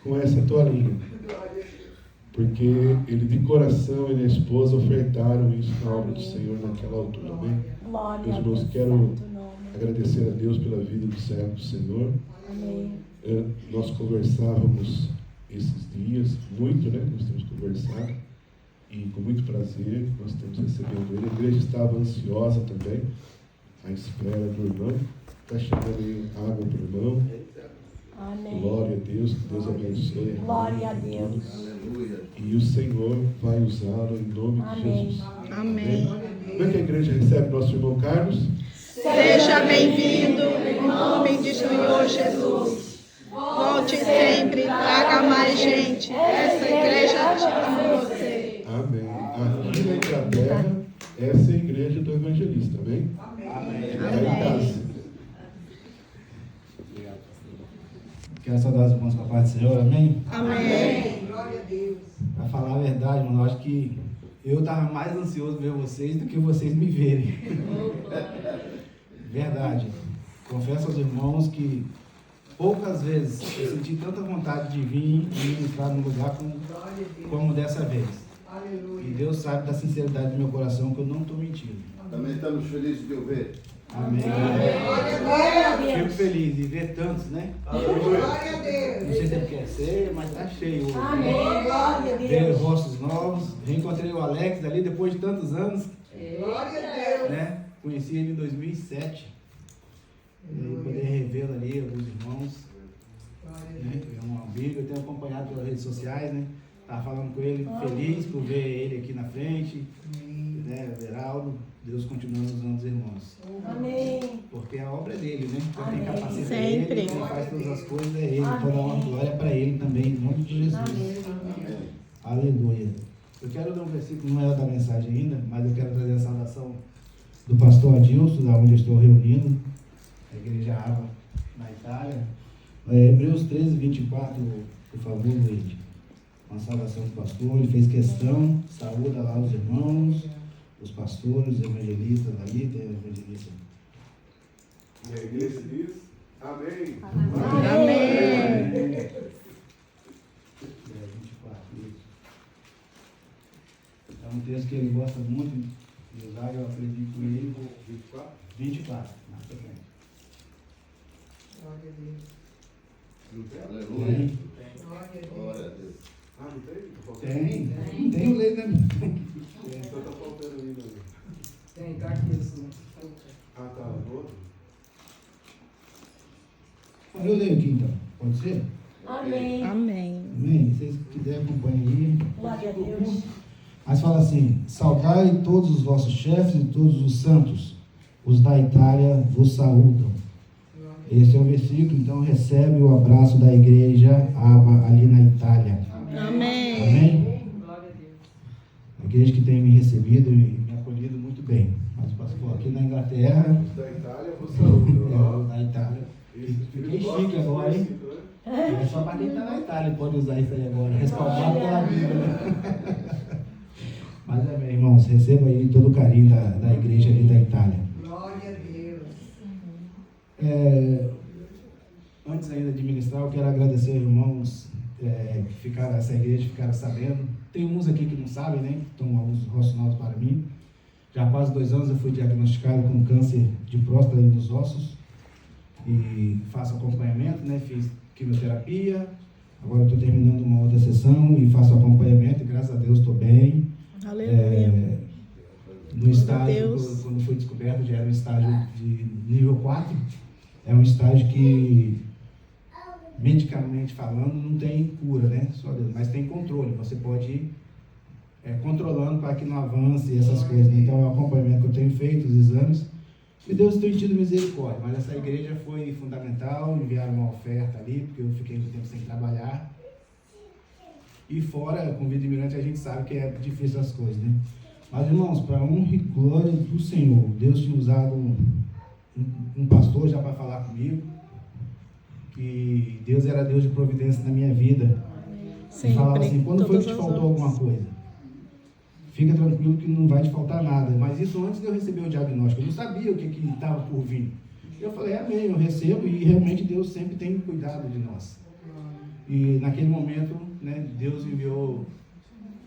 com essa toalhinha. Porque ele de coração, ele e a esposa ofertaram isso na obra do Senhor naquela altura. Amém? Meus irmãos, quero agradecer a Deus pela vida do servo do Senhor. Amém. Nós conversávamos esses dias, muito, né? Nós temos conversado. E com muito prazer, nós estamos recebendo ele. A igreja estava ansiosa também, à espera do irmão. Está chegando aí água para o irmão. Amém. Glória a Deus, que Deus abençoe. Glória a Deus. Aleluia. E o Senhor vai usá-lo em nome de Jesus. Amém. Como é que a igreja recebe nosso irmão Carlos? Seja bem-vindo em nome de Senhor Jesus. Volte sempre, traga mais gente. Essa igreja te ama você. Amém. Aqui na Inglaterra, essa é a igreja do evangelista. Amém? Amém. Quero saudar os irmãos com a paz do Senhor, amém? Amém. Glória a Deus. Para falar a verdade, mano, eu acho que eu estava mais ansioso ver vocês do que vocês me verem. Verdade. Confesso aos irmãos que poucas vezes eu senti tanta vontade de vir e entrar no lugar como dessa vez. Aleluia. E Deus sabe da sinceridade do meu coração que eu não estou mentindo. Também estamos felizes de o ver. Amém. Glória a Fico Deus. feliz de ver tantos, né? Glória a Deus. Não sei se é porque é ceia, mas está cheio hoje. Amém. Glória a Ver Deus. rostos novos. Reencontrei o Alex ali depois de tantos anos, Glória a Deus. né? Conheci ele em 2007. E poder revê-lo ali, alguns irmãos, né? É um amigo, eu tenho acompanhado pelas redes sociais, né? Estava falando com ele, feliz por ver ele aqui na frente, né? Veraldo, Deus continua usando os irmãos. Amém. Porque a obra é dele, né? Quem tem Amém. capacidade é Sempre. ele, quem faz todas as coisas é ele. Amém. Toda uma glória para ele também, em nome de Jesus. Amém. Aleluia. Eu quero ler um versículo, não é da mensagem ainda, mas eu quero trazer a saudação do pastor Adilson, da onde eu estou reunindo, a igreja Ava, na Itália. Hebreus 13, 24, por favor, Luíde. Uma saudação do pastor, ele fez questão, saúda lá os irmãos, os pastores, os evangelistas ali, tem evangelista. E a igreja diz: Amém. Amém. 24, isso. É um texto que ele gosta muito de usar, eu aprendi com ele. 24, na frente. Glória a Deus. Aleluia. Glória a Deus. Glória a Deus. Ah, não tem? Tem, tem o leite, né? Então está faltando aí, né? Tem, tá aqui assim. Ah, tá. No outro? Eu leio aqui então, pode ser? Amém. Amém. Amém? Se vocês quiserem, acompanhem aí. Glória a Deus. Mas fala assim: saudai todos os vossos chefes e todos os santos, os da Itália vos saúdam. Esse é o versículo, então recebe o abraço da igreja Aba ali na Itália. Amém. Amém? Glória a Deus. A igreja que tem me recebido e me acolhido muito bem. Mas pastor, aqui na Inglaterra, Da Itália, você saúde. na Itália. Fiquei chique agora, hein? É só para quem está na Itália pode usar isso aí agora, respaldado pela Bíblia, né? Mas amém, irmãos, receba aí todo o carinho da igreja ali da Itália. Glória a Deus. Antes ainda de ministrar, eu quero agradecer aos irmãos que ficaram, essa igreja ficaram sabendo. Tem uns aqui que não sabem, né? Estão alguns rostos novos para mim. Já há quase 2 anos eu fui diagnosticado com câncer de próstata nos ossos e faço acompanhamento, né? Fiz quimioterapia, agora estou terminando uma outra sessão e faço acompanhamento e graças a Deus estou bem. Aleluia. No estágio, Deus. quando foi descoberto, já era um estágio de nível 4. É um estágio que, medicamente falando, não tem cura, né? Só Deus, mas tem controle. Você pode ir controlando para que não avance essas coisas. Então, é o acompanhamento que eu tenho feito, os exames. E Deus tem tido misericórdia. Mas essa igreja foi fundamental. Enviaram uma oferta ali, porque eu fiquei muito tempo sem trabalhar. E fora, com vida imigrante, a gente sabe que é difícil as coisas, né? Mas, irmãos, para honra e glória do Senhor, Deus tinha usado um pastor já para falar comigo, que Deus era Deus de providência na minha vida. E falava assim: quando foi que te faltou alguma coisa? Fica tranquilo que não vai te faltar nada. Mas isso antes de eu receber o diagnóstico. Eu não sabia o que estava por vir. Eu falei: amém, eu recebo, e realmente Deus sempre tem cuidado de nós. E naquele momento, né, Deus enviou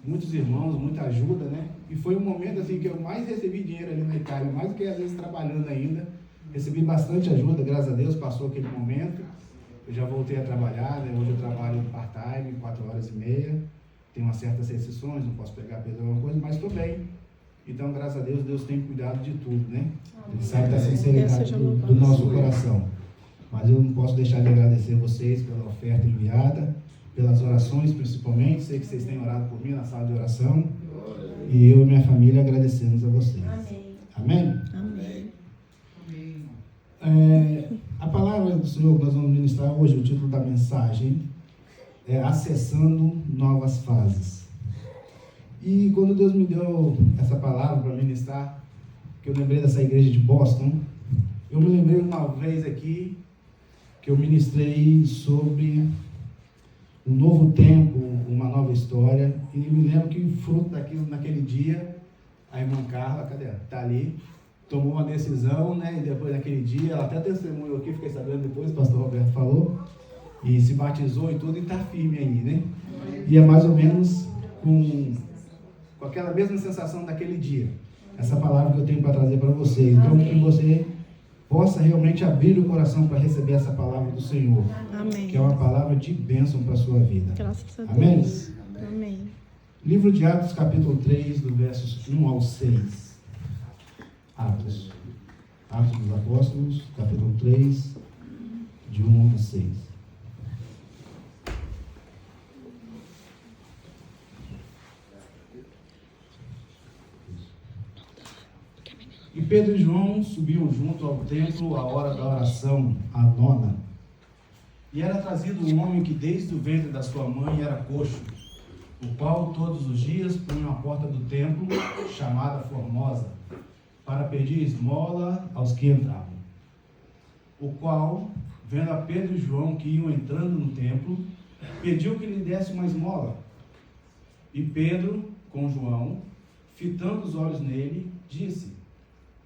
muitos irmãos, muita ajuda, né? E foi um momento assim que eu mais recebi dinheiro ali na Itália, mais do que às vezes trabalhando ainda. Recebi bastante ajuda, graças a Deus, passou aquele momento. Eu já voltei a trabalhar, né? Hoje eu trabalho part-time, 4h30. Tem umas certas restrições, não posso pegar peso alguma coisa, mas estou bem. Então, graças a Deus, Deus tem cuidado de tudo, né? Ele sabe da sinceridade do nosso coração. Mas eu não posso deixar de agradecer vocês pela oferta enviada, pelas orações principalmente. Sei que vocês têm orado por mim na sala de oração. E eu e minha família agradecemos a vocês. Amém. Amém? Amém. A palavra do Senhor que nós vamos ministrar hoje, o título da mensagem é Acessando Novas Fases. E quando Deus me deu essa palavra para ministrar, que eu lembrei dessa igreja de Boston, eu me lembrei uma vez aqui que eu ministrei sobre um novo tempo, uma nova história, e me lembro que fruto daquilo, naquele dia, a irmã Carla, cadê ela? Está ali, tomou uma decisão, né? E depois daquele dia, ela até testemunhou aqui, fiquei sabendo depois, o pastor Roberto falou, e se batizou e tudo, e está firme aí, né? E é mais ou menos com aquela mesma sensação daquele dia, essa palavra que eu tenho para trazer para você. Então, que você possa realmente abrir o coração para receber essa palavra do Senhor, Amém. que é uma palavra de bênção para a sua vida. Graças a Amém? Deus. Amém. Livro de Atos, capítulo 3, do versos 1 ao 6. Atos dos Apóstolos, capítulo 3, de 1 ao 6. E Pedro e João subiam junto ao templo à hora da oração, a 9ª. E era trazido um homem que desde o ventre da sua mãe era coxo, o qual todos os dias punha à porta do templo, chamada Formosa, para pedir esmola aos que entravam. O qual, vendo a Pedro e João que iam entrando no templo, pediu que lhe desse uma esmola. E Pedro, com João, fitando os olhos nele, disse: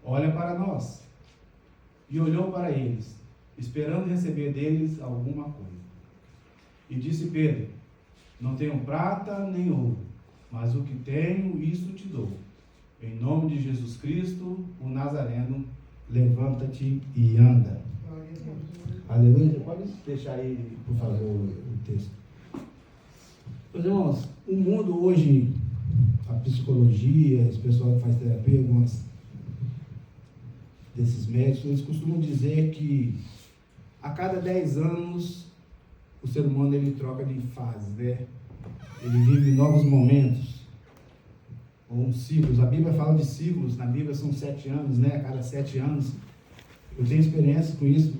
olha para nós. E olhou para eles, esperando receber deles alguma coisa. E disse Pedro: não tenho prata nem ouro, mas o que tenho, isso te dou. Em nome de Jesus Cristo, o Nazareno, levanta-te e anda. Glória a Deus. Aleluia. Você pode deixar aí, por favor, o texto. Meus irmãos, o mundo hoje, a psicologia, esse pessoal que faz terapia, algumas desses médicos, eles costumam dizer que a cada 10 anos o ser humano ele troca de fase, né? Ele vive novos momentos, ou ciclos. A Bíblia fala de ciclos, na Bíblia são 7 anos, né? A cada 7 anos. Eu tenho experiência com isso,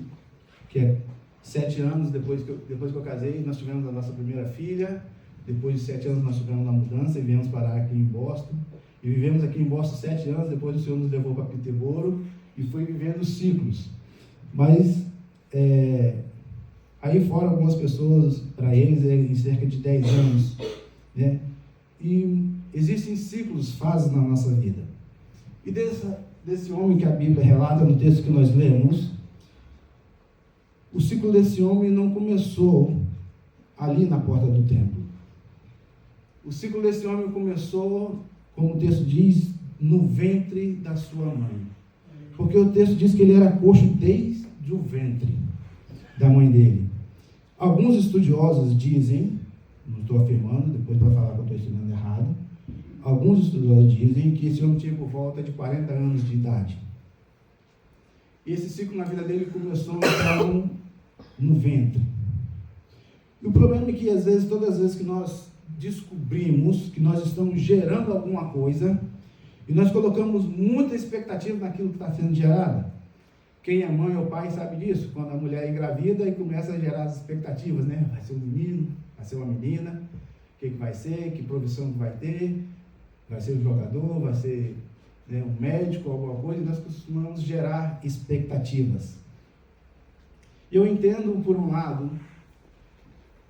que é 7 anos depois que eu casei, nós tivemos a nossa primeira filha. Depois de 7 anos nós tivemos uma mudança e viemos parar aqui em Boston. E vivemos aqui em Boston 7 anos, depois o Senhor nos levou para Peterborough e foi vivendo ciclos. Mas aí fora algumas pessoas, para eles é em cerca de 10 anos, né? E existem ciclos, fases na nossa vida. E desse homem que a Bíblia relata no texto que nós lemos, o ciclo desse homem não começou ali na porta do templo. O ciclo desse homem começou, como o texto diz, no ventre da sua mãe. Porque o texto diz que ele era coxo desde o ventre da mãe dele. Alguns estudiosos dizem, não estou afirmando, depois para falar que eu estou ensinando errado, alguns estudiosos dizem que esse homem tinha por volta de 40 anos de idade. E esse ciclo na vida dele começou então no ventre. E o problema é que às vezes, todas as vezes que nós descobrimos que nós estamos gerando alguma coisa, e nós colocamos muita expectativa naquilo que está sendo gerado. Quem é mãe ou pai sabe disso, quando a mulher é engravida e começa a gerar as expectativas, né? Vai ser um menino, vai ser uma menina, o que vai ser, que profissão que vai ter, vai ser um jogador, vai ser, né, um médico, alguma coisa, e nós costumamos gerar expectativas. Eu entendo, por um lado,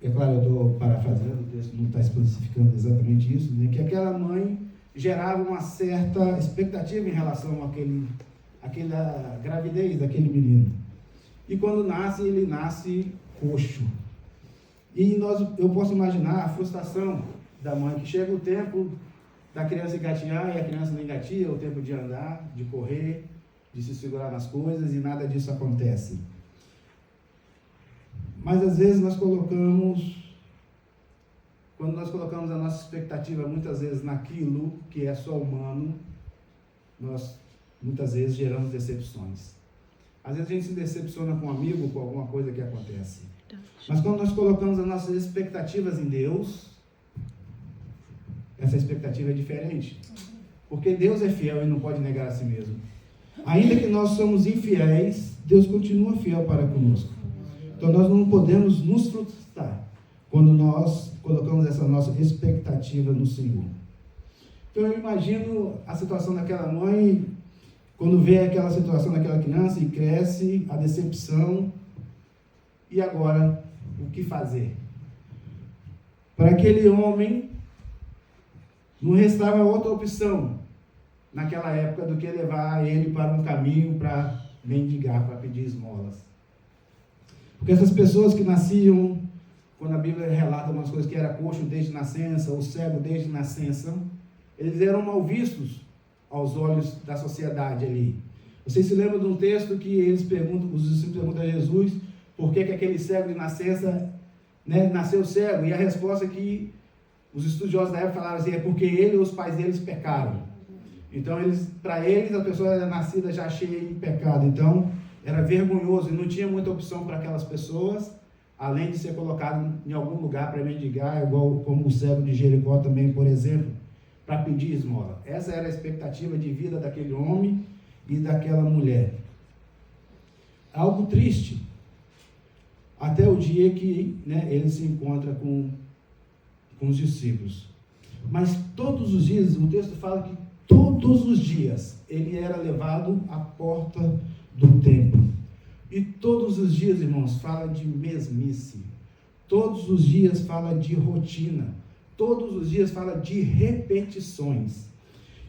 é claro, eu estou parafraseando, o texto não está especificando exatamente isso, né, que aquela mãe gerava uma certa expectativa em relação àquela gravidez daquele menino. E quando nasce, ele nasce coxo. E eu posso imaginar a frustração da mãe, que chega o tempo da criança engatinhar e a criança não engatinha, o tempo de andar, de correr, de se segurar nas coisas, e nada disso acontece. Mas às vezes quando nós colocamos a nossa expectativa muitas vezes naquilo que é só humano, nós muitas vezes geramos decepções. Às vezes a gente se decepciona com um amigo, com alguma coisa que acontece. Mas quando nós colocamos as nossas expectativas em Deus, essa expectativa é diferente. Porque Deus é fiel e não pode negar a si mesmo. Ainda que nós somos infiéis, Deus continua fiel para conosco. Então nós não podemos nos frustrar quando nós colocamos essa nossa expectativa no Senhor. Então eu imagino a situação daquela mãe, quando vê aquela situação daquela criança e cresce, a decepção, e agora, o que fazer? Para aquele homem, não restava outra opção naquela época do que levar ele para um caminho para mendigar, para pedir esmolas. Porque essas pessoas que nasciam, quando a Bíblia relata umas coisas, que era coxo desde nascença, ou cego desde nascença, eles eram mal vistos aos olhos da sociedade ali. Vocês se lembram de um texto que os discípulos perguntam a Jesus por que aquele cego de nascença, né, nasceu cego? E a resposta é que os estudiosos da época falaram assim, é porque ele e os pais deles pecaram. Então, para eles, a pessoa era nascida já cheia de pecado. Então, era vergonhoso e não tinha muita opção para aquelas pessoas, além de ser colocado em algum lugar para mendigar, igual como o cego de Jericó também, por exemplo, para pedir esmola. Essa era a expectativa de vida daquele homem e daquela mulher. Algo triste, até o dia que, né, ele se encontra com os discípulos. Mas todos os dias, o texto fala que todos os dias ele era levado à porta do templo. E todos os dias, irmãos, fala de mesmice. Todos os dias fala de rotina. Todos os dias fala de repetições.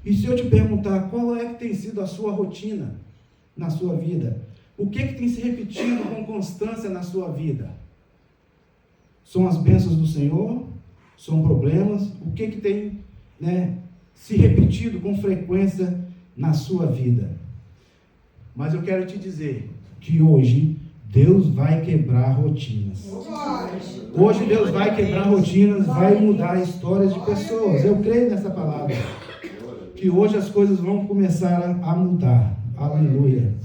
E se eu te perguntar qual é que tem sido a sua rotina na sua vida? O que tem se repetido com constância na sua vida? São as bênçãos do Senhor? São problemas? O que tem, né, se repetido com frequência na sua vida? Mas eu quero te dizer que hoje Deus vai quebrar rotinas. Hoje Deus vai quebrar rotinas, vai mudar histórias de pessoas. Eu creio nessa palavra. Que hoje as coisas vão começar a mudar. Aleluia.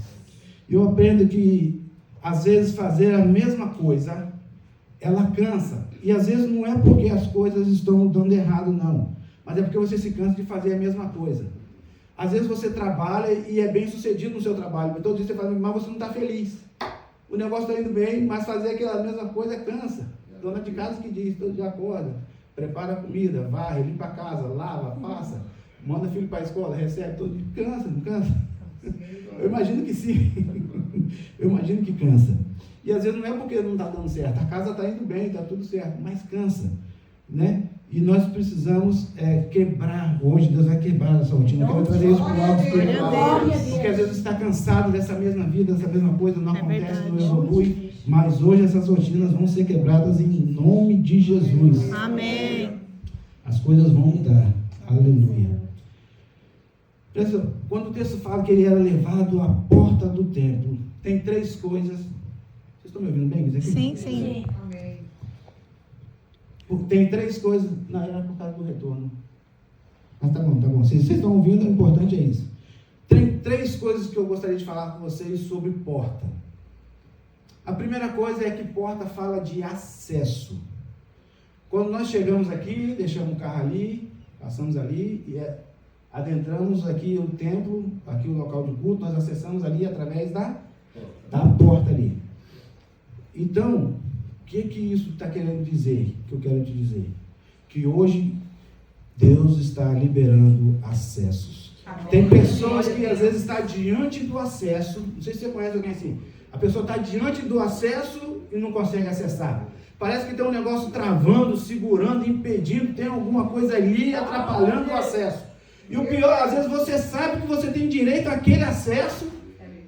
Eu aprendo que às vezes fazer a mesma coisa, ela cansa. E às vezes não é porque as coisas estão dando errado, não. Mas é porque você se cansa de fazer a mesma coisa. Às vezes você trabalha e é bem sucedido no seu trabalho. Todo dia você fala, mas você não está feliz. O negócio está indo bem, mas fazer aquela mesma coisa cansa. Dona de casa que diz, todo dia acorda, prepara a comida, varre, limpa a casa, lava, passa, manda filho para a escola, recebe, todo dia. Cansa, não cansa? Eu imagino que sim. Eu imagino que cansa. E às vezes não é porque não está dando certo. A casa está indo bem, está tudo certo, mas cansa, né? E nós precisamos quebrar. Hoje Deus vai quebrar essa rotina. Eu quero trazer isso para o alto espiritual. Porque às vezes você está cansado dessa mesma vida, dessa mesma coisa, não acontece, não evolui. Mas hoje essas rotinas vão ser quebradas em nome de Jesus. Amém. As coisas vão mudar. Aleluia. Quando o texto fala que ele era levado à porta do templo, tem 3 coisas. Vocês estão me ouvindo bem? Isso aqui? Sim, sim. Amém. Tem 3 coisas. Não, era por causa do retorno. Mas tá bom, tá bom. Vocês estão ouvindo, o importante é isso. Tem 3 coisas que eu gostaria de falar com vocês sobre porta. A primeira coisa é que porta fala de acesso. Quando nós chegamos aqui, deixamos o carro ali, passamos ali e adentramos aqui o templo, aqui o local de culto, nós acessamos ali através da porta ali. Então, o que isso está querendo dizer? Que eu quero te dizer? Que hoje Deus está liberando acessos. Tem pessoas que às vezes estão diante do acesso, não sei se você conhece alguém assim, a pessoa está diante do acesso e não consegue acessar. Parece que tem um negócio travando, segurando, impedindo, tem alguma coisa ali atrapalhando o acesso. E o pior, às vezes você sabe que você tem direito àquele acesso,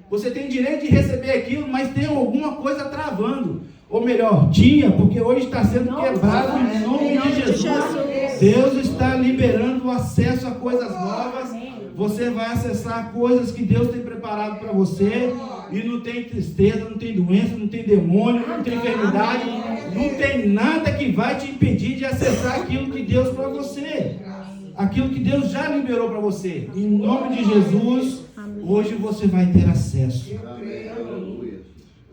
você tem direito de receber aquilo, mas tem alguma coisa travando. Ou melhor, tinha, porque hoje está sendo quebrado em nome de Jesus. Deus está liberando o acesso a coisas novas. Você vai acessar coisas que Deus tem preparado para você. E não tem tristeza, não tem doença, não tem demônio, não tem enfermidade. Não tem nada que vai te impedir de acessar aquilo que Deus para você. Aquilo que Deus já liberou para você. Em nome de Jesus, hoje você vai ter acesso.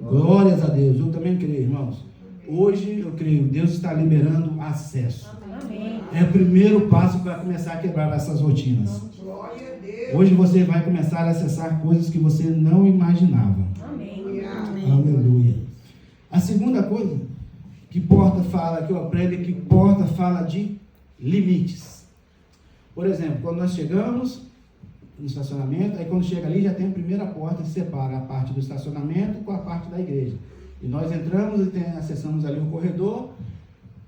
Glórias a Deus. Eu também creio, irmãos. Hoje eu creio, Deus está liberando acesso. É o primeiro passo para começar a quebrar essas rotinas. Hoje você vai começar a acessar coisas que você não imaginava. Aleluia. A segunda coisa que Porta fala, que eu aprendo, é que Porta fala de limites. Por exemplo, quando nós chegamos no estacionamento, aí quando chega ali já tem a primeira porta que separa a parte do estacionamento com a parte da igreja. E nós entramos e acessamos ali um corredor,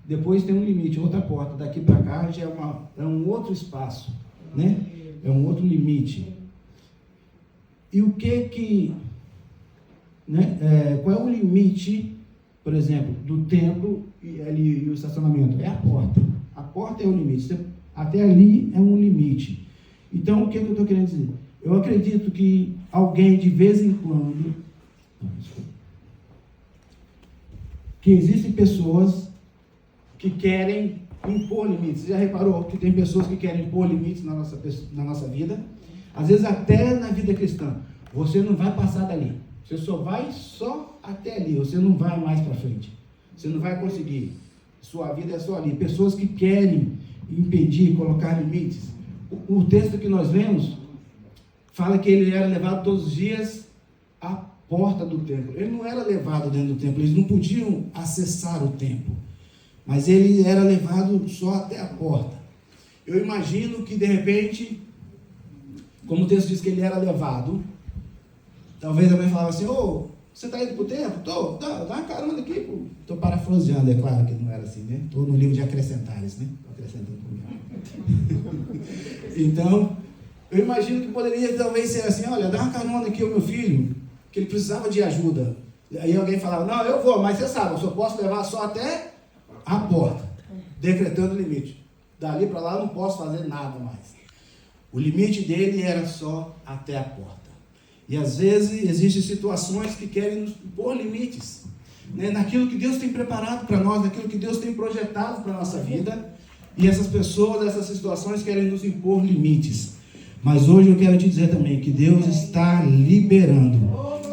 depois tem um limite, outra porta. Daqui para cá já é um outro espaço, né? É um outro limite. E o qual é o limite, por exemplo, do templo e o estacionamento? É a porta. A porta é o limite. Até ali é um limite. Então, o que eu estou querendo dizer? Eu acredito que alguém, de vez em quando, que existem pessoas que querem impor limites. Você já reparou que tem pessoas que querem impor limites na nossa vida? Às vezes até na vida cristã. Você não vai passar dali. Você só vai até ali. Você não vai mais para frente. Você não vai conseguir. Sua vida é só ali. Pessoas que querem impedir, colocar limites. O texto que nós lemos fala que ele era levado todos os dias à porta do templo. Ele não era levado dentro do templo. Eles não podiam acessar o templo. Mas ele era levado só até a porta. Eu imagino que, de repente, como o texto diz que ele era levado, talvez alguém falava assim, você está indo para o templo? Estou, dá uma carona aqui. Estou parafraseando, é claro que não era assim, né? Estou no livro de acrescentares, né? Estou acrescentando um pouquinho. Então, eu imagino que poderia talvez ser assim, olha, dá uma carona aqui ao meu filho, que ele precisava de ajuda. Aí alguém falava, não, eu vou, mas você sabe, eu só posso levar só até a porta, decretando o limite. Dali para lá eu não posso fazer nada mais. O limite dele era só até a porta. E às vezes existem situações que querem nos impor limites, né? Naquilo que Deus tem preparado para nós, naquilo que Deus tem projetado para a nossa vida. E essas pessoas, essas situações querem nos impor limites. Mas hoje eu quero te dizer também que Deus está liberando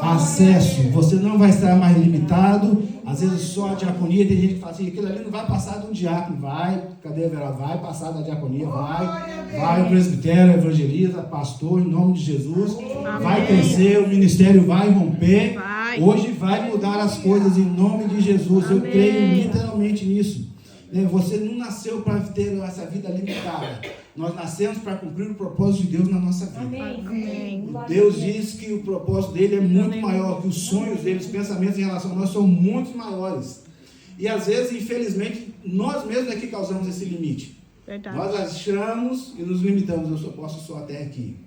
acesso. Você não vai estar mais limitado. Às vezes só a diaconia, tem gente que fala assim, aquilo ali não vai passar de um diácono. Vai, cadê a Vera? Vai passar da diaconia, vai o presbitério, evangeliza, pastor, em nome de Jesus. Vai crescer, o ministério vai romper. Hoje vai mudar as coisas em nome de Jesus. Eu creio literalmente nisso. Você não nasceu para ter essa vida limitada. Nós nascemos para cumprir o propósito de Deus na nossa vida. Amém. Deus diz que o propósito dele é muito maior, que os sonhos dele, os pensamentos em relação a nós são muito maiores. E às vezes, infelizmente, nós mesmos é que causamos esse limite. Verdade. Nós achamos e nos limitamos, eu só posso só até aqui.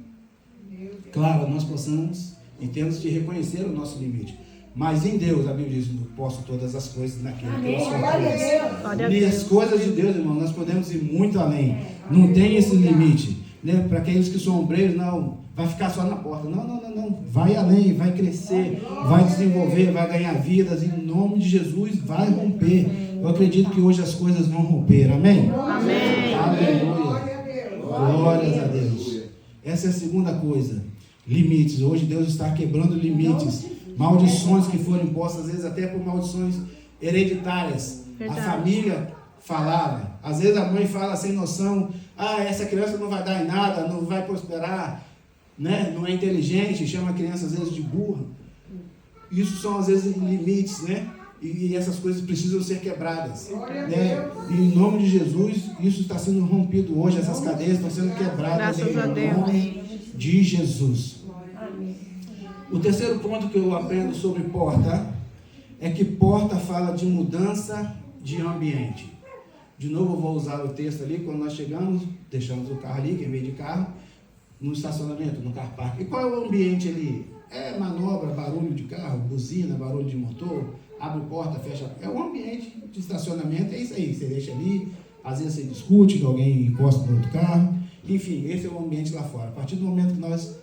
Claro, nós possamos e temos que reconhecer o nosso limite. Mas em Deus, a Bíblia diz, eu posso todas as coisas naquele que nos fortalece. E as coisas de Deus, irmão, nós podemos ir muito além. Não tem esse limite. Né? Para aqueles que são obreiros, não, vai ficar só na porta. Não. Vai além, vai crescer, vai desenvolver, vai ganhar vidas. Em nome de Jesus, vai romper. Eu acredito que hoje as coisas vão romper. Amém? Amém. Aleluia. Glórias a Deus. Essa é a segunda coisa. Limites. Hoje Deus está quebrando limites. Maldições que foram impostas, às vezes até por maldições hereditárias. Verdade. A família falava. Às vezes a mãe fala sem noção, essa criança não vai dar em nada, não vai prosperar, né? Não é inteligente, chama a criança às vezes de burra. Isso são às vezes limites, né? E essas coisas precisam ser quebradas. Né? E em nome de Jesus, isso está sendo rompido hoje, essas cadeias estão sendo quebradas em nome de Jesus. O terceiro ponto que eu aprendo sobre porta é que porta fala de mudança de ambiente. De novo eu vou usar o texto ali, quando nós chegamos, deixamos o carro ali, quem veio de carro, no estacionamento, no car park. E qual é o ambiente ali? É manobra, barulho de carro, buzina, barulho de motor, abre porta, fecha. É um ambiente de estacionamento, é isso aí. Você deixa ali, às vezes você discute, que alguém encosta no outro carro. Enfim, esse é o ambiente lá fora. A partir do momento que nós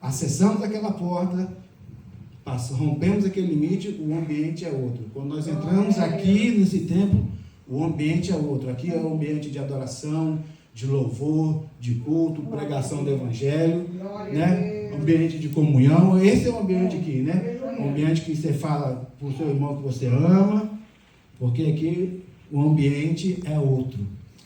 acessamos aquela porta, rompemos aquele limite, o ambiente é outro. Quando nós entramos aqui nesse templo, o ambiente é outro. Aqui é um ambiente de adoração, de louvor, de culto, pregação do evangelho, né? Ambiente de comunhão. Esse é o ambiente aqui, né? Um ambiente que você fala para o seu irmão que você ama, porque aqui o ambiente é outro.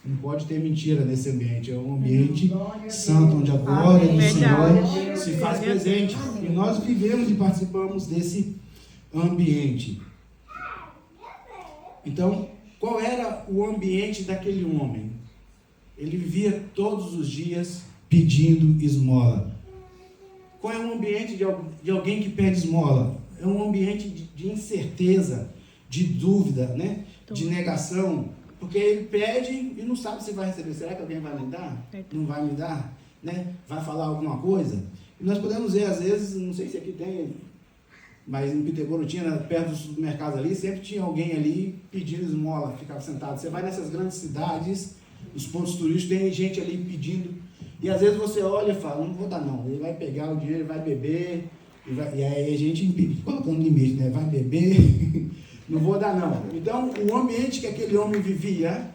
Não pode ter mentira nesse ambiente. É um ambiente santo, onde a glória do Senhor se faz presente. E nós vivemos e participamos desse ambiente. Então, qual era o ambiente daquele homem? Ele vivia todos os dias pedindo esmola. Qual é o ambiente de alguém que pede esmola? É um ambiente de incerteza, de dúvida, né? De negação. Porque ele pede e não sabe se vai receber. Será que alguém vai me dar? Não vai me dar? Né? Vai falar alguma coisa? E nós podemos ver, às vezes, não sei se aqui tem, mas em Pitagoro tinha, perto dos supermercados ali, sempre tinha alguém ali pedindo esmola, ficava sentado. Você vai nessas grandes cidades, os pontos turísticos, tem gente ali pedindo. E às vezes você olha e fala, não vou dar não. Ele vai pegar o dinheiro, vai beber. E aí a gente colocando limite, né? Vai beber, não vou dar não. Então, o ambiente que aquele homem vivia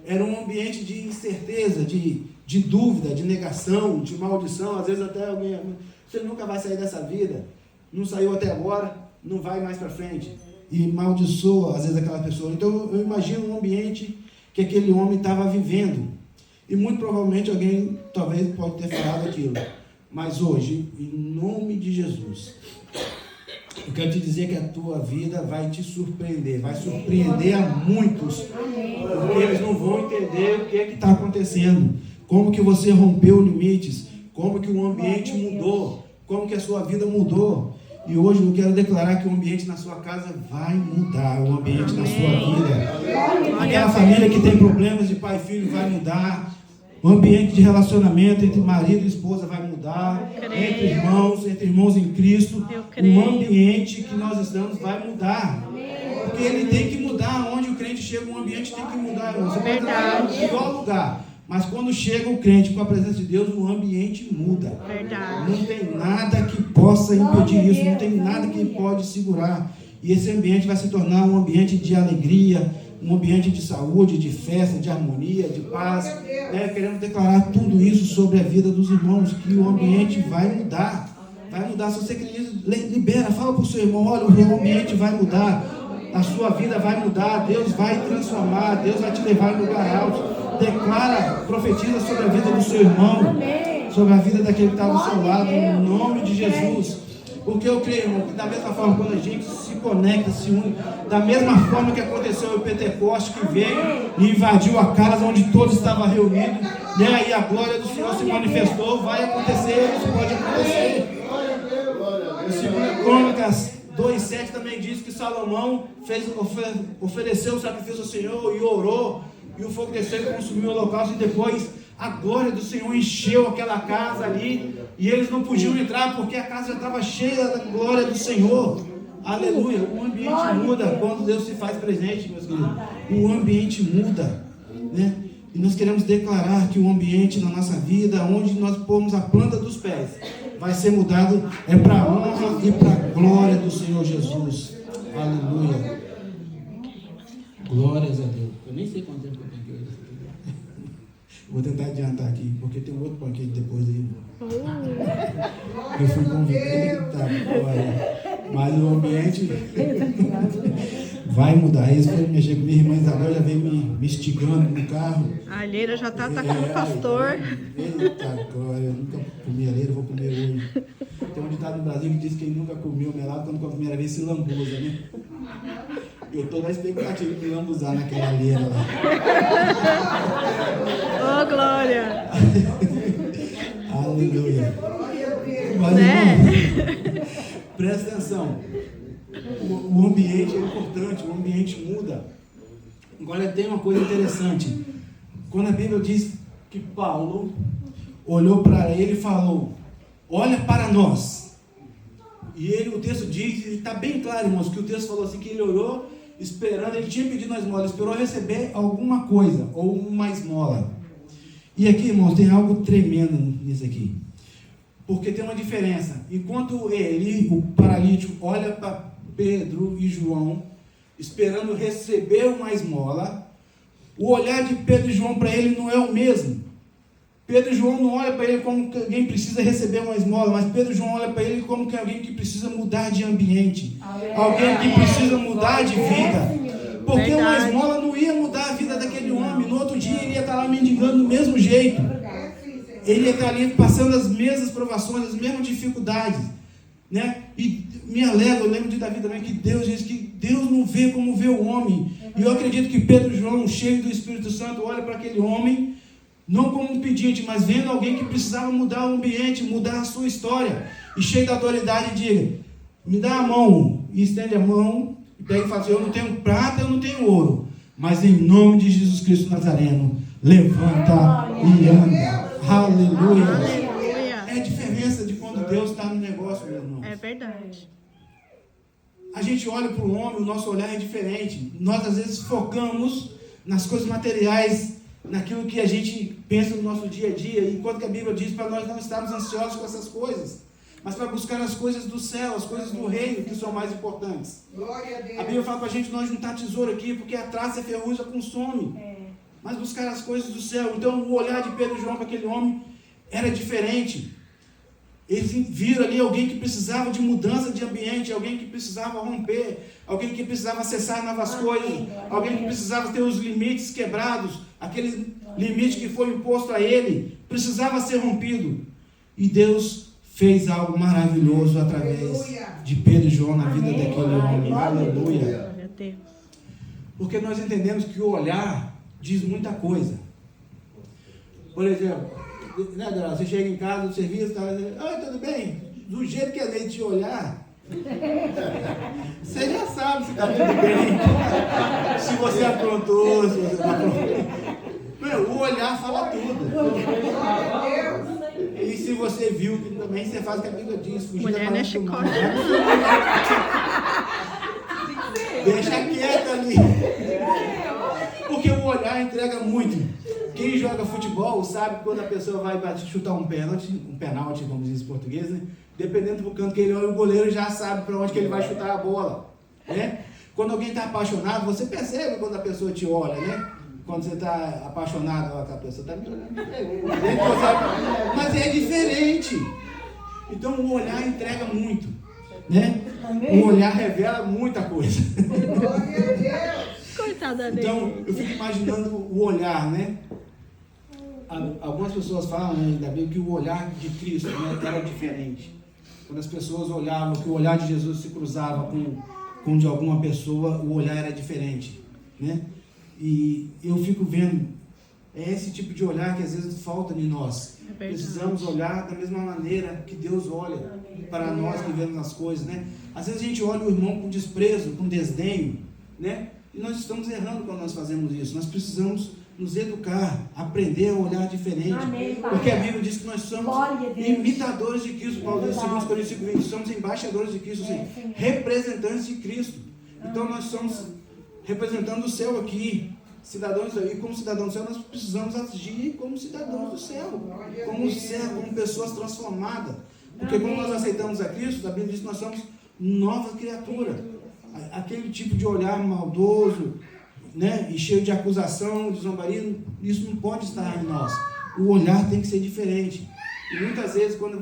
era um ambiente de incerteza, de dúvida, de negação, de maldição. Às vezes até alguém, você nunca vai sair dessa vida, não saiu até agora, não vai mais para frente. E maldiçoa, às vezes, aquela pessoa. Então, eu imagino um ambiente que aquele homem estava vivendo. E muito provavelmente alguém, talvez, pode ter falado aquilo. Mas hoje, em nome de Jesus, eu quero te dizer que a tua vida vai te surpreender, vai surpreender a muitos, porque eles não vão entender o que é que está acontecendo, como que você rompeu limites, como que o ambiente mudou, como que a sua vida mudou. E hoje eu quero declarar que o ambiente na sua casa vai mudar, o ambiente na sua vida. Aquela família que tem problemas de pai e filho vai mudar. O ambiente de relacionamento entre marido e esposa vai mudar, entre irmãos em Cristo, o ambiente que nós estamos vai mudar. Porque ele tem que mudar, onde o crente chega, o ambiente tem que mudar. Você pode estar no pior lugar, mas quando chega o crente com a presença de Deus, o ambiente muda. Não tem nada que possa impedir isso, não tem nada que pode segurar. E esse ambiente vai se tornar um ambiente de alegria, um ambiente de saúde, de festa, de harmonia, de paz. Queremos declarar tudo isso sobre a vida dos irmãos, que o ambiente vai mudar. Vai mudar. Se você acredita, libera, fala para o seu irmão, olha, o ambiente vai mudar, a sua vida vai mudar, Deus vai transformar, Deus vai te levar em lugar alto. Declara, profetiza sobre a vida do seu irmão, sobre a vida daquele que está do seu lado, em nome de Jesus. Porque eu creio, irmão, que da mesma forma, quando a gente se conecta, se une, da mesma forma que aconteceu o Pentecoste, que veio e invadiu a casa onde todos estavam reunidos, né? E a glória do Senhor se manifestou, vai acontecer, isso pode acontecer. Em 2 Crônicas 2:7 também diz que Salomão ofereceu o sacrifício ao Senhor e orou, e o fogo desceu e consumiu o holocausto, e depois a glória do Senhor encheu aquela casa ali, e eles não podiam entrar porque a casa já estava cheia da glória do Senhor. Aleluia. O ambiente muda quando Deus se faz presente, meus queridos. O ambiente muda, né? E nós queremos declarar que o ambiente na nossa vida, onde nós pomos a planta dos pés, vai ser mudado, é para a honra e para a glória do Senhor Jesus. Aleluia. Glórias a Deus. Eu nem sei quanto tempo eu tenho que hoje. Vou tentar adiantar aqui, porque tem um outro banquete depois aí. Eu fui convidado, mas o ambiente vai mudar. Eles foram mexer com minha irmã Isabel, já veio me instigando no carro. A alheira já está atacando o pastor. Eita glória, eu nunca comi alheira, vou comer hoje. Tem um ditado no Brasil que diz que quem nunca comeu melado, quando com a primeira vez se lambuza, né? Eu estou na expectativa de lambuzar naquela alheira lá. Oh, glória! Aleluia! Mas, irmão, presta atenção. O ambiente é importante, o ambiente muda. Agora tem uma coisa interessante. Quando a Bíblia diz que Paulo olhou para ele e falou: olha para nós. E o texto diz, e está bem claro, irmãos, que o texto falou assim, que ele orou esperando, ele tinha pedido uma esmola, esperou receber alguma coisa, ou uma esmola. E aqui, irmãos, tem algo tremendo nisso aqui. Porque tem uma diferença. Enquanto ele, o paralítico, olha para Pedro e João, esperando receber uma esmola, o olhar de Pedro e João para ele não é o mesmo. Pedro e João não olham para ele como que alguém precisa receber uma esmola, mas Pedro e João olham para ele como que alguém que precisa mudar de ambiente, alguém que precisa mudar de vida. Porque uma esmola não ia mudar a vida daquele homem. No outro dia ele ia estar lá mendigando do mesmo jeito. Ele ia estar ali passando as mesmas provações, as mesmas dificuldades, né? E me alegra, eu lembro de Davi também, que Deus diz que Deus não vê como vê o homem. E eu acredito que Pedro e João, cheios do Espírito Santo, olham para aquele homem, não como um pedinte, mas vendo alguém que precisava mudar o ambiente, mudar a sua história, e cheio da autoridade, diga, me dá a mão, e estende a mão, e pega e fala assim, eu não tenho prata, eu não tenho ouro, mas em nome de Jesus Cristo Nazareno, levanta e anda. Aleluia. Aleluia. É a diferença de quando Deus está no negócio, meu irmão. É verdade. A gente olha para o homem, o nosso olhar é diferente. Nós às vezes focamos nas coisas materiais, naquilo que a gente pensa no nosso dia a dia, enquanto que a Bíblia diz para nós não estarmos ansiosos com essas coisas, mas para buscar as coisas do céu, as coisas do reino, que são mais importantes. Glória a Deus. A Bíblia fala para a gente nós juntar tesouro aqui, porque a traça e a ferrugem consome. Mas buscar as coisas do céu. Então o olhar de Pedro e João para aquele homem era diferente. Eles viram ali alguém que precisava de mudança de ambiente, alguém que precisava romper, alguém que precisava acessar novas coisas, alguém que precisava ter os limites quebrados, aquele limite que foi imposto a ele, precisava ser rompido. E Deus fez algo maravilhoso através de Pedro e João na vida daquele homem. Aleluia. Glória a Deus. Porque nós entendemos que o olhar diz muita coisa. Por exemplo, né, Dora, você chega em casa do serviço, está dizendo, oi, tudo bem? Do jeito que a lei te olhar, você já sabe se está tudo bem, se você aprontou, se você não aprontou. O olhar fala tudo. E se você viu que também você faz o que a Bíblia diz, fugir Mulher da não é palavra do chicote. mundo. Deixa quieto ali. Porque o olhar entrega muito. Quem joga futebol sabe que quando a pessoa vai chutar um penalti, como diz em português, né? Dependendo do canto que ele olha, o goleiro já sabe para onde que ele vai chutar a bola, né? Quando alguém está apaixonado, você percebe quando a pessoa te olha, né? Quando você está apaixonado, a pessoa está me olhando. Mas é diferente. Então o olhar entrega muito, né? O olhar revela muita coisa. Glória a Deus. Coitada dele. Então, eu fico imaginando o olhar, né? Algumas pessoas falam, né, da Bíblia, que o olhar de Cristo, né, era diferente. Quando as pessoas olhavam, que o olhar de Jesus se cruzava com de alguma pessoa, o olhar era diferente, né? E eu fico vendo, é esse tipo de olhar que às vezes falta em nós. Precisamos olhar da mesma maneira que Deus olha para nós que vemos as coisas, né? Às vezes a gente olha o irmão com desprezo, com desdenho, né? E nós estamos errando quando nós fazemos isso. Nós precisamos nos educar, aprender a olhar diferente. Amém, Pai. Porque a Bíblia diz que nós somos Glória a Deus. imitadores de Cristo. Paulo diz, 2 Coríntios 5:20, somos embaixadores de Cristo, assim, Senhor. representantes de Cristo. Então nós somos representando o céu aqui, cidadãos do céu. E como cidadãos do céu, nós precisamos agir como cidadãos do céu, como pessoas transformadas. Porque quando nós aceitamos a Cristo, a Bíblia diz que nós somos nova criatura. Aquele tipo de olhar maldoso, né, e cheio de acusação, de zombaria, isso não pode estar em nós. O olhar tem que ser diferente. E muitas vezes, quando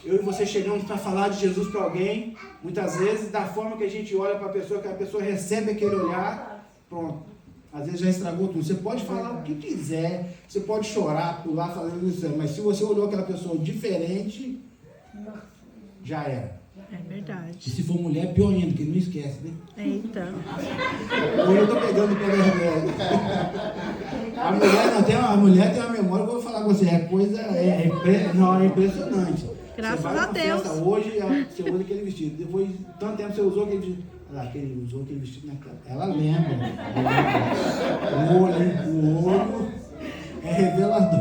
eu e você chegamos para falar de Jesus para alguém, muitas vezes, da forma que a gente olha para a pessoa, que a pessoa recebe aquele olhar, pronto. Às vezes já estragou tudo. Você pode falar o que quiser, você pode chorar, pular, fazendo isso, mas se você olhou aquela pessoa diferente, já era. É verdade. E se for mulher, pior ainda, que não esquece, né? Eita. Hoje eu tô pegando pela a mulher tem uma memória, eu vou falar com você, é coisa, é impressionante. Graças Você vai a numa Deus. festa, hoje você usa aquele vestido, depois de tanto tempo você usou aquele vestido. Usou aquele vestido naquela. Ela lembra. O olho é revelador.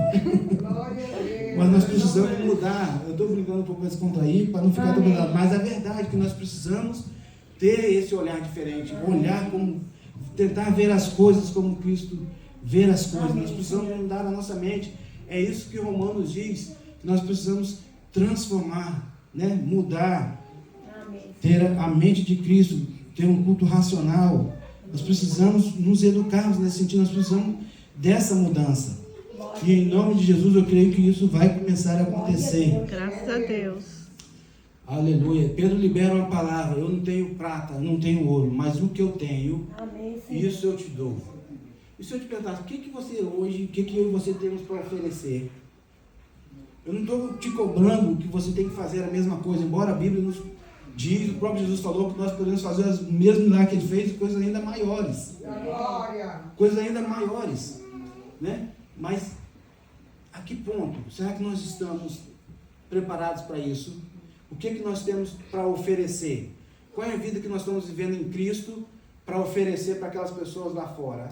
Glória a Deus. Mas nós precisamos precisamos mudar. Eu estou brincando um pouco mais descontrair para não ficar dominado, mas a verdade é que nós precisamos ter esse olhar diferente, olhar como, tentar ver as coisas como Cristo vê as coisas. Nós precisamos mudar a nossa mente. É isso que Romanos diz, que nós precisamos transformar, né? Mudar, ter a mente de Cristo, ter um culto racional. Nós precisamos nos educarmos nesse sentido, nós precisamos dessa mudança. E em nome de Jesus eu creio que isso vai começar a acontecer. Graças a Deus. Aleluia. Pedro libera uma palavra: eu não tenho prata, não tenho ouro, mas o que eu tenho, isso eu te dou. E se eu te perguntasse, o que você hoje, o que eu e você temos para oferecer? Eu não estou te cobrando que você tem que fazer a mesma coisa, embora a Bíblia nos diz, o próprio Jesus falou que nós podemos fazer os mesmos milagres que ele fez e coisas ainda maiores. Coisas ainda maiores, né? Mas a que ponto? Será que nós estamos preparados para isso? O que nós temos para oferecer? Qual é a vida que nós estamos vivendo em Cristo para oferecer para aquelas pessoas lá fora?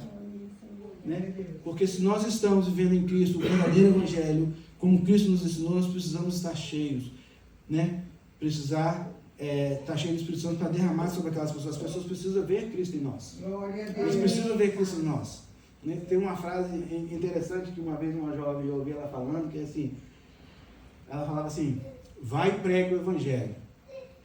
Né? Porque se nós estamos vivendo em Cristo o verdadeiro Evangelho, como Cristo nos ensinou, nós precisamos estar cheios, né? Precisar estar cheio do Espírito Santo para derramar sobre aquelas pessoas. As pessoas precisam ver Cristo em nós. Eles precisam ver Cristo em nós. Né? Tem uma frase interessante que uma vez uma jovem, eu ouvi ela falando, que é assim, ela falava assim: vai e prega o Evangelho.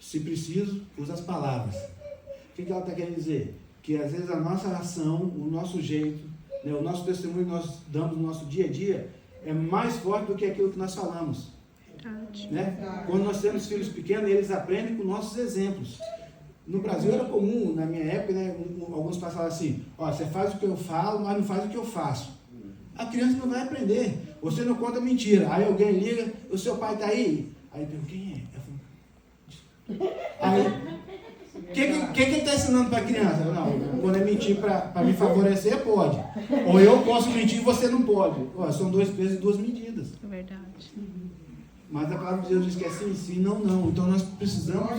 Se preciso, usa as palavras. O que ela está querendo dizer? Que às vezes a nossa ação, o nosso jeito, né, o nosso testemunho que nós damos no nosso dia a dia é mais forte do que aquilo que nós falamos. Né? Quando nós temos filhos pequenos, eles aprendem com nossos exemplos. No Brasil era comum, na minha época, né, alguns passavam assim: ó, você faz o que eu falo, mas não faz o que eu faço. A criança não vai aprender. Você não conta mentira. Aí alguém liga: o seu pai está aí? Aí eu pergunto: quem é? Aí, o que ele está ensinando para a criança? Não, quando é mentir para me favorecer, pode. Ou eu posso mentir e você não pode. Ó, são 2 pesos e 2 medidas. É verdade. Mas a palavra de Deus diz que é sim, sim, não, não. Então nós precisamos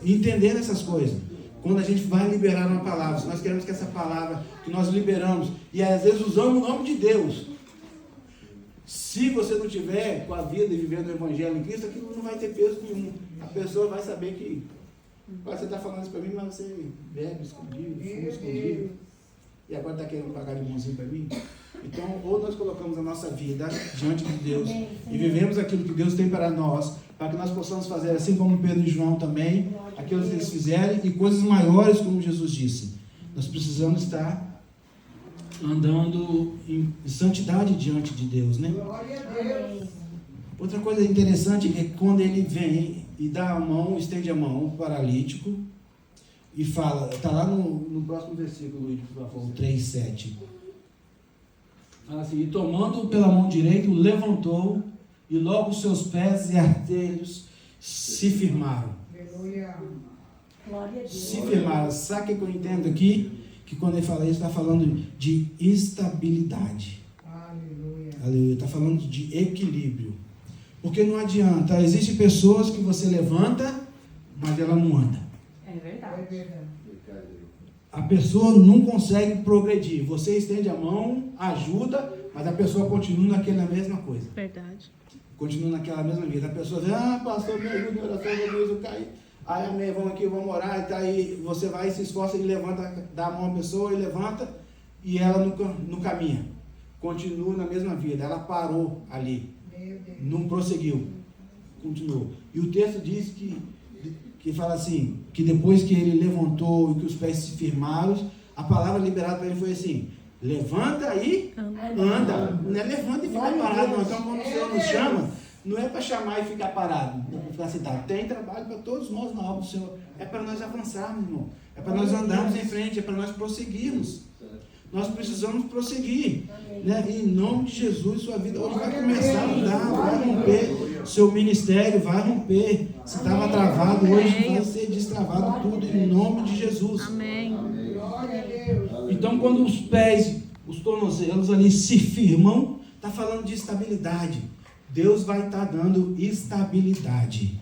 entender essas coisas. Quando a gente vai liberar uma palavra, se nós queremos que essa palavra que nós liberamos, e às vezes usamos o nome de Deus, se você não tiver com a vida e vivendo o Evangelho em Cristo, aquilo não vai ter peso nenhum. A pessoa vai saber que você está falando isso para mim, mas você bebe escondido, fuma escondido, e agora está querendo pagar de bonzinho para mim. Então, ou nós colocamos a nossa vida diante de Deus e vivemos aquilo que Deus tem para nós, para que nós possamos fazer, assim como Pedro e João também, aquilo que eles fizerem, e coisas maiores, como Jesus disse. Nós precisamos estar andando em santidade diante de Deus, né? Outra coisa interessante é que quando ele vem e dá a mão, estende a mão ao paralítico e fala, está lá no próximo versículo, Luiz, por favor, 3:7. Fala assim: e tomando-o pela mão direita, o levantou, e logo os seus pés e artelhos se firmaram. Se firmaram. Sabe o que eu entendo aqui? Que quando ele fala isso, está falando de estabilidade. Aleluia. Está falando de equilíbrio. Porque não adianta, existem pessoas que você levanta, mas ela não anda. É verdade. A pessoa não consegue progredir. Você estende a mão, ajuda, mas a pessoa continua naquela mesma coisa. Verdade. Continua naquela mesma vida. A pessoa diz: ah, pastor, me ajuda em oração, meu Deus, eu caí. Aí, amém, vamos aqui, vamos orar. E tá aí, você vai, se esforça e levanta, dá a mão à pessoa e levanta, e ela não caminha. Continua na mesma vida. Ela parou ali. Não prosseguiu. Continuou. E o texto diz que fala assim, que depois que ele levantou e que os pés se firmaram, a palavra liberada para ele foi assim: levanta e anda. Não é levanta e fica parado, não. Então quando o Senhor nos chama, não é para chamar e ficar parado, para citar. Tem trabalho para todos nós na obra do Senhor. É para nós avançarmos, irmão. É para nós andarmos em frente, é para nós prosseguirmos. Nós precisamos prosseguir, né? E em nome de Jesus, sua vida hoje vai começar a mudar, vai romper, seu ministério vai romper. Se estava travado, hoje vai ser destravado tudo em nome de Jesus. Amém. Então, quando os pés, os tornozelos ali se firmam, está falando de estabilidade. Deus vai estar dando estabilidade.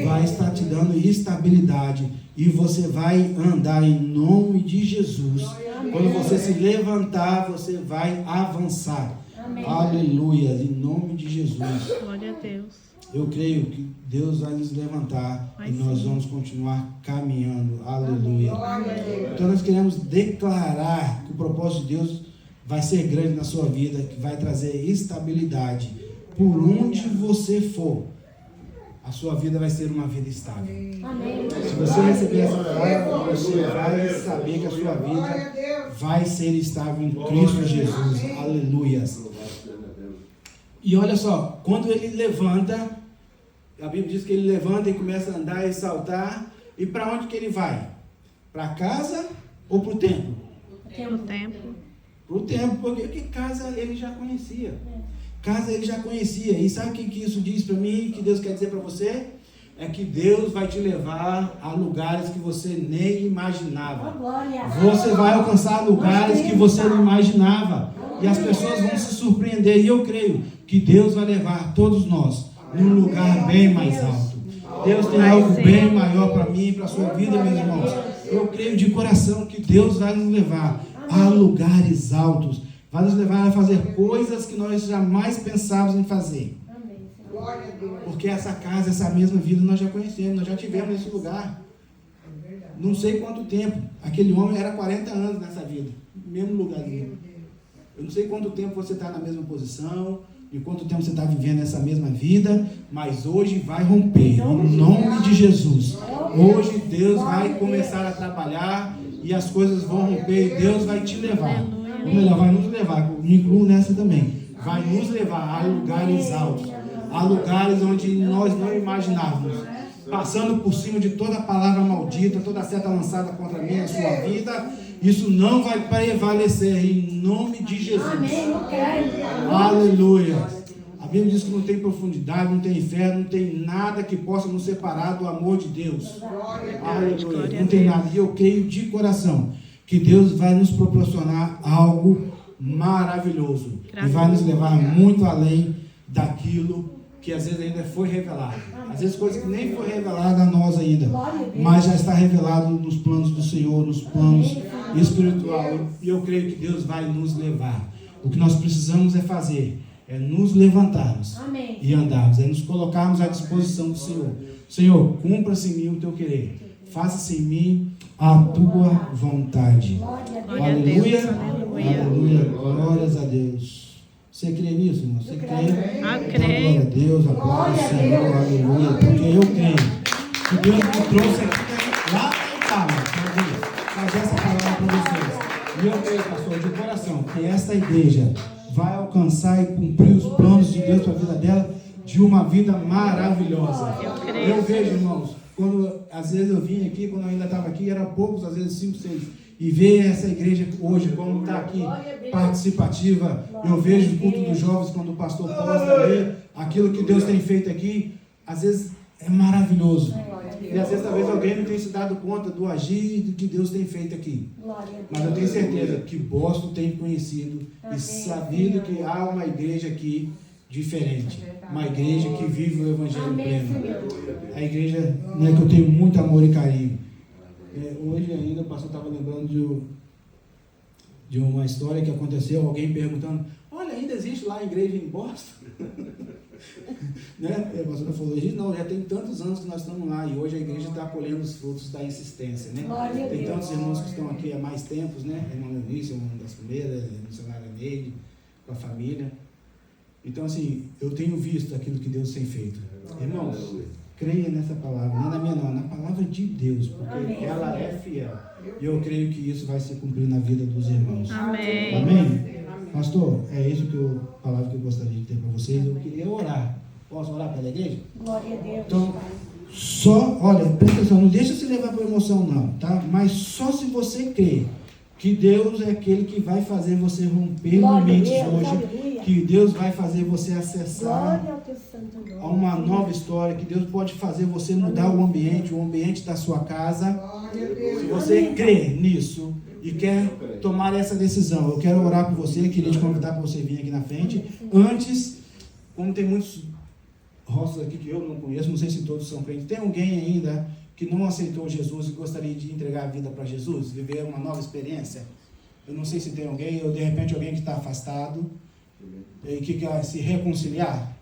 Vai estar te dando estabilidade. E você vai andar em nome de Jesus. Quando você se levantar, você vai avançar. Amém. Aleluia, em nome de Jesus. Glória a Deus. Eu creio que Deus vai nos levantar e nós vamos continuar caminhando. Aleluia. Então nós queremos declarar que o propósito de Deus vai ser grande na sua vida, que vai trazer estabilidade. Por onde você for, a sua vida vai ser uma vida estável. Amém. Se você receber essa palavra, você vai saber que a sua vida vai ser estável em Cristo Jesus. Aleluia. E olha só, quando ele levanta, a Bíblia diz que ele levanta e começa a andar e saltar. E para onde que ele vai? Para casa ou para o templo? O templo. Para o templo, porque casa ele já conhecia. Casa ele já conhecia. E sabe o que isso diz para mim, que Deus quer dizer para você? É que Deus vai te levar a lugares que você nem imaginava. Você vai alcançar lugares que você não imaginava. E as pessoas vão se surpreender. E eu creio que Deus vai levar todos nós num lugar bem mais alto. Deus tem algo bem maior para mim e para a sua vida, meus irmãos. Eu creio de coração que Deus vai nos levar a lugares altos. Vai nos levar a fazer coisas que nós jamais pensávamos em fazer. Porque essa casa, essa mesma vida nós já conhecemos, nós já tivemos nesse lugar. Não sei quanto tempo. Aquele homem era 40 anos nessa vida, mesmo lugarzinho. Eu não sei quanto tempo você está na mesma posição, e quanto tempo você está vivendo essa mesma vida, mas hoje vai romper, em nome de Jesus. Hoje Deus vai começar a trabalhar e as coisas vão romper e Deus vai te levar. Ou melhor, vai nos levar, me incluo nessa também. Vai nos levar a lugares altos, a lugares onde nós não imaginávamos. Passando por cima de toda palavra maldita, toda seta lançada contra mim, a sua vida, isso não vai prevalecer em nome de Jesus. Aleluia. A Bíblia diz que não tem profundidade, não tem inferno, não tem nada que possa nos separar do amor de Deus. Aleluia. Não tem nada. E eu creio de coração que Deus vai nos proporcionar algo maravilhoso. E vai nos levar muito além daquilo que às vezes ainda foi revelado. Às vezes coisas que nem foi revelada a nós ainda, mas já está revelado nos planos do Senhor, nos planos espirituais. E eu creio que Deus vai nos levar. O que nós precisamos é fazer, é nos levantarmos e andarmos, é nos colocarmos à disposição do Senhor. Senhor, cumpra-se em mim o teu querer. Faça-se em mim a tua vontade. Aleluia. Aleluia. Glórias a Deus. Você crê nisso, irmão? Você crê? Creio. Glória a Deus, a glória ao Senhor, aleluia. Porque eu creio que Deus me trouxe aqui lá em casa para trazer essa palavra para vocês. E eu creio, pastor, de coração, que esta igreja vai alcançar e cumprir os planos de Deus para a vida dela de uma vida maravilhosa. Eu vejo, irmãos, quando às vezes eu vim aqui, quando eu ainda estava aqui, era poucos, às vezes 5, 6. E ver essa igreja hoje, como está aqui, participativa. Eu vejo o culto dos jovens, quando o pastor posta ali, aquilo que Deus tem feito aqui, às vezes é maravilhoso. E às vezes talvez alguém não tenha se dado conta do agir do que Deus tem feito aqui. Mas eu tenho certeza que Boston tem conhecido e sabido que há uma igreja aqui diferente. Uma igreja que vive o evangelho pleno. A igreja, né, que eu tenho muito amor e carinho. Hoje ainda o pastor estava lembrando de uma história que aconteceu, alguém perguntando, olha, ainda existe lá a igreja em Boston? Né? A pastora falou, não, já tem tantos anos que nós estamos lá, e hoje a igreja está colhendo os frutos da insistência, né? Tem tantos irmãos que estão aqui há mais tempos, né? A irmã Leonice, uma das primeiras, a missionária Neide, com a família. Então, assim, eu tenho visto aquilo que Deus tem feito. Irmãos, creia nessa palavra, não é na minha não, na palavra de Deus, porque ela é fiel. E eu creio que isso vai se cumprir na vida dos irmãos. Amém. Amém? Pastor, é isso a palavra que eu gostaria de ter para vocês. Eu queria orar. Posso orar pela igreja? Glória a Deus. Então, só, olha, presta atenção, não deixa se levar por emoção não, tá? Mas só se você crer que Deus é aquele que vai fazer você romper limites hoje, que Deus vai fazer você acessar a uma nova história, que Deus pode fazer você mudar o ambiente da sua casa. Se você crê nisso e quer tomar essa decisão, eu quero orar por você, queria te convidar para você vir aqui na frente. Antes, como tem muitos rostos aqui que eu não conheço, não sei se todos são crentes, tem alguém ainda que não aceitou Jesus e gostaria de entregar a vida para Jesus, viver uma nova experiência? Eu não sei se tem alguém, ou de repente alguém que está afastado E que quer se reconciliar?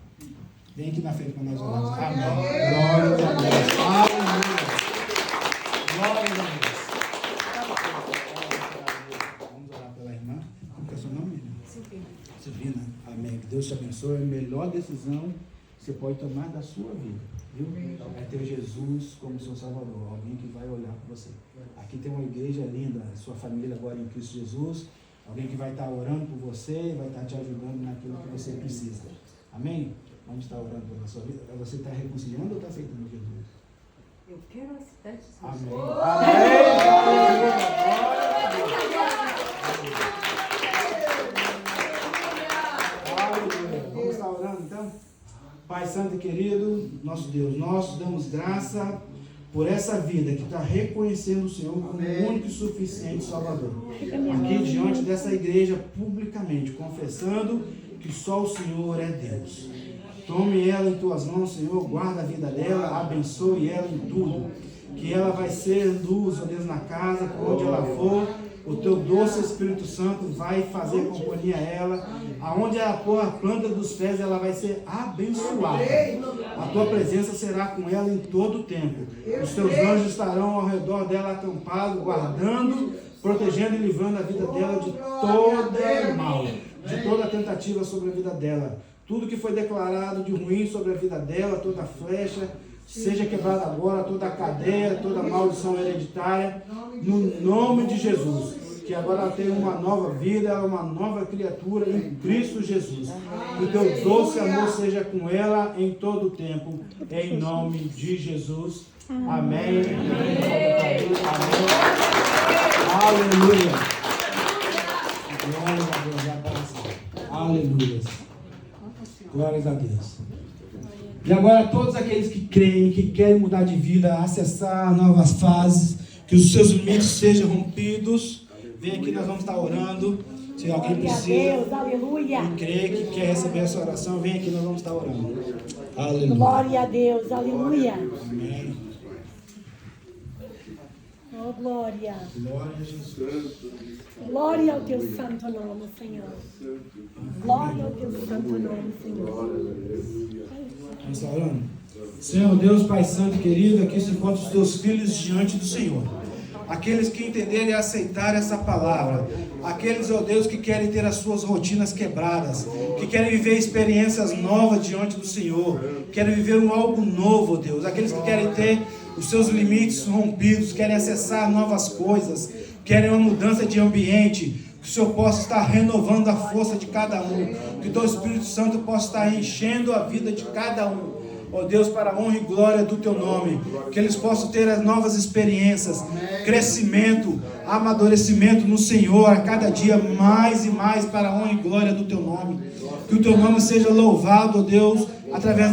Vem aqui na frente para nós orarmos. Amém. Glória a Deus. Aleluia. Glória a Deus. Vamos orar pela irmã. Como é o seu nome, irmã? Silvina. Amém. Que Deus te abençoe. A melhor decisão que você pode tomar da sua vida, viu? É ter Jesus como seu Salvador. Alguém que vai olhar por você. Aqui tem uma igreja linda. Sua família agora em Cristo Jesus. Alguém que vai estar orando por você, vai estar te ajudando naquilo que você precisa. Amém? Vamos estar orando pela sua vida. Você está reconciliando ou está aceitando Jesus? Eu quero aceitar Jesus. Amém. Aleluia. Vamos estar orando então? Pai Santo e querido, nosso Deus, nós damos graça por essa vida que está reconhecendo o Senhor como o único e suficiente Salvador. Aqui diante dessa igreja, publicamente, confessando que só o Senhor é Deus. Tome ela em tuas mãos, Senhor, guarda a vida dela, abençoe ela em tudo. Que ela vai ser luz, ó Deus, na casa, por onde ela for. O teu doce Espírito Santo vai fazer companhia a ela. Aonde ela pôr a planta dos pés, ela vai ser abençoada. A tua presença será com ela em todo o tempo. Os teus anjos estarão ao redor dela acampados, guardando, protegendo e livrando a vida dela de todo mal, de toda tentativa sobre a vida dela. Tudo que foi declarado de ruim sobre a vida dela, toda flecha, seja quebrada agora, toda cadeia, toda maldição hereditária, no nome de Jesus. Que agora ela tenha uma nova vida, uma nova criatura em Cristo Jesus. Que o teu doce amor seja com ela em todo o tempo, em nome de Jesus. Amém. Amém. Aleluia. Glória a Deus, abraço. Aleluia. Glórias a Deus. E agora todos aqueles que creem, que querem mudar de vida, acessar novas fases, que os seus limites sejam rompidos, vem aqui, nós vamos estar orando. Se alguém precisa e crê que quer receber essa oração, vem aqui, nós vamos estar orando. Aleluia. Glória a Deus, aleluia. Amém. Oh, glória. Glória a Jesus. Glória ao teu santo nome, Senhor. Glória ao teu santo nome, Senhor. Vamos estar orando? Senhor Deus, Pai Santo e querido, aqui se encontram os teus filhos diante do Senhor. Aqueles que entenderem e aceitarem essa palavra. Aqueles, ó Deus, que querem ter as suas rotinas quebradas. Que querem viver experiências novas diante do Senhor. Querem viver algo novo, ó Deus. Aqueles que querem ter os seus limites rompidos. Querem acessar novas coisas. Querem uma mudança de ambiente. Que o Senhor possa estar renovando a força de cada um. Que o teu Espírito Santo possa estar enchendo a vida de cada um. Ó Deus, para a honra e glória do teu nome, que eles possam ter as novas experiências, crescimento, amadurecimento no Senhor, a cada dia mais e mais para a honra e glória do teu nome. Que o teu nome seja louvado, ó Deus, através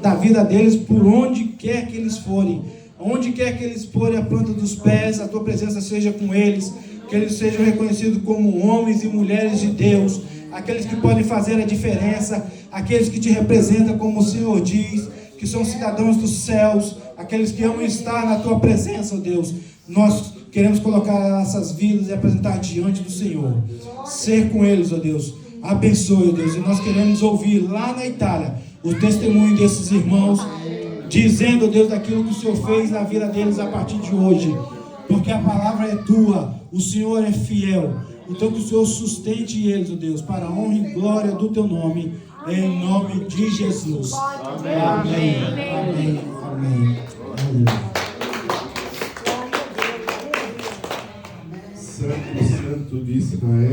da vida deles, por onde quer que eles forem. Onde quer que eles forem a planta dos pés, a tua presença seja com eles, que eles sejam reconhecidos como homens e mulheres de Deus, aqueles que podem fazer a diferença, aqueles que te representam como o Senhor diz, que são cidadãos dos céus, aqueles que amam estar na tua presença, ó Deus. Nós queremos colocar nossas vidas e apresentar diante do Senhor. Ser com eles, ó Deus. Abençoe, ó Deus. E nós queremos ouvir lá na Itália o testemunho desses irmãos, dizendo, ó Deus, daquilo que o Senhor fez na vida deles a partir de hoje. Porque a palavra é tua, o Senhor é fiel. Então que o Senhor sustente eles, ó Deus, para a honra e glória do teu nome, em nome de Jesus. Amém. Amém. Amém. Amém. Santo, Santo de Israel.